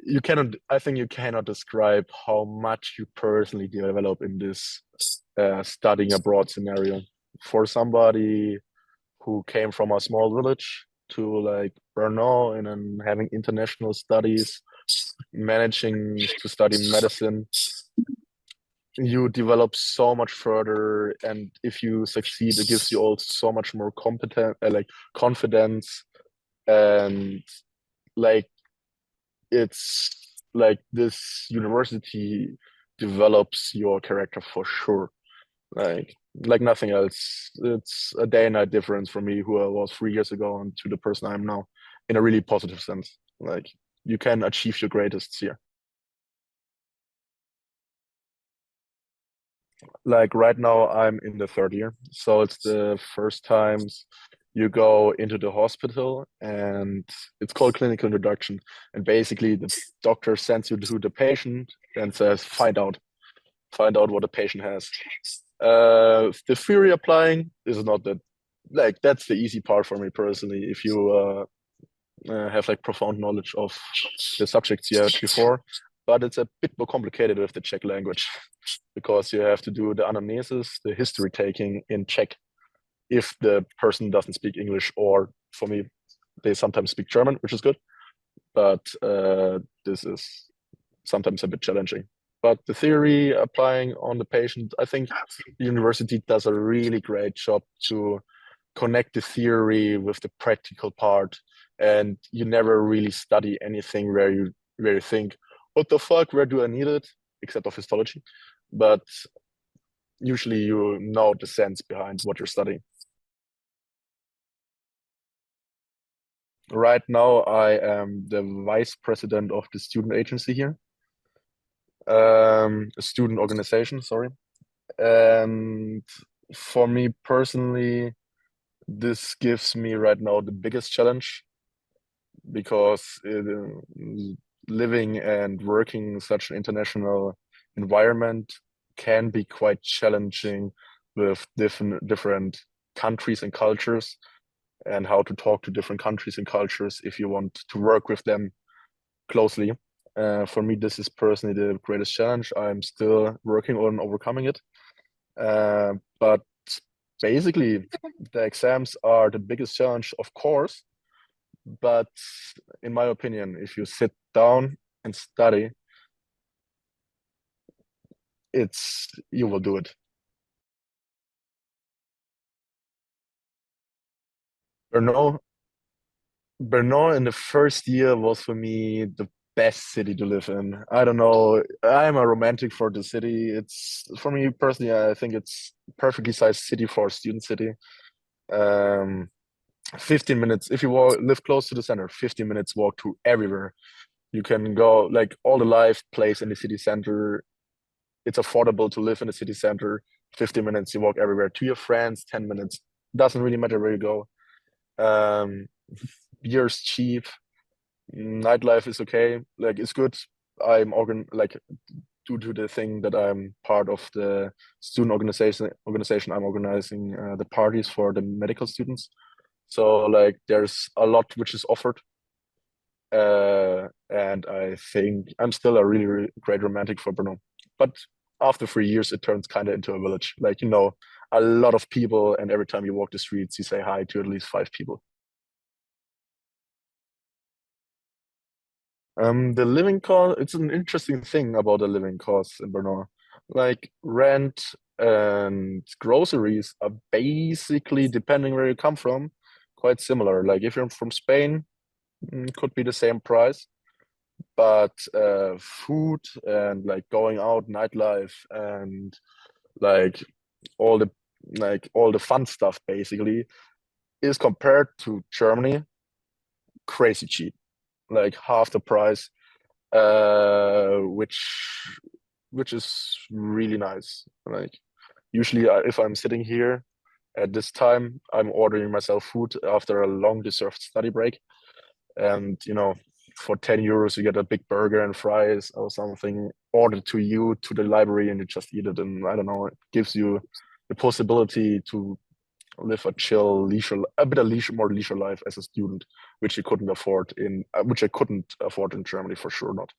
you cannot, I think you cannot describe how much you personally develop in this studying abroad scenario. For somebody who came from a small village to like Brno and then having international studies, managing to study medicine, you develop so much further. And if you succeed, it gives you also so much more competent, like confidence. And like it's like this university develops your character for sure. Like nothing else. It's a day and night difference for me who I was 3 years ago and to the person I am now in a really positive sense. Like you can achieve your greatest here. Like right now I'm in the third year. So it's the first times you go into the hospital and it's called clinical introduction. And basically the doctor sends you to the patient and says, find out what the patient has. The theory applying is not that like that's the easy part for me personally. If you have like profound knowledge of the subjects you had before, but it's a bit more complicated with the Czech language because you have to do the anamnesis, the history taking in Czech if the person doesn't speak English, or for me, they sometimes speak German, which is good, but this is sometimes a bit challenging. But the theory applying on the patient, I think the university does a really great job to connect the theory with the practical part, and you never really study anything where you think, what the fuck, where do I need it? Except of histology. But usually you know the sense behind what you're studying. Right now, I am the vice president of the student agency here, a student organization, sorry. And for me personally, this gives me right now the biggest challenge because living and working in such an international environment can be quite challenging with different countries and cultures, and how to talk to different countries and cultures if you want to work with them closely. For me, this is personally the greatest challenge. I'm still working on overcoming it. But basically, the exams are the biggest challenge, of course. But in my opinion, if you sit down and study, you will do it. Brno, Brno in the first year was for me the best city to live in. I don't know. I'm a romantic for the city. It's for me personally, I think it's perfectly sized city for a student city. Um, 15 minutes if you live close to the center, 15 minutes walk to everywhere. You can go like all the life plays in the city center. It's affordable to live in the city center. 15 minutes, you walk everywhere to your friends, 10 minutes. Doesn't really matter where you go. Um, Beer's cheap. Nightlife is okay. Like it's good. I'm like due to the thing that I'm part of the student organization, I'm organizing the parties for the medical students. So like there's a lot which is offered. And I think I'm still a really, really great romantic for Brno. But after 3 years, it turns kind of into a village. Like, you know, a lot of people, and every time you walk the streets, you say hi to at least 5 people. The living cost, it's an interesting thing about the living costs in Brno. Like rent and groceries are basically, depending where you come from, quite similar. Like if you're from Spain, could be the same price. But food and like going out, nightlife, and like all the all the fun stuff basically is compared to Germany crazy cheap, like half the price, which is really nice. Like usually, if I'm sitting here at this time, I'm ordering myself food after a long deserved study break, and you know, for 10 euros you get a big burger and fries or something ordered to you to the library, and you just eat it. And I don't know, it gives you the possibility to live a chill a bit of more leisure life as a student, which I couldn't afford in Germany for sure not.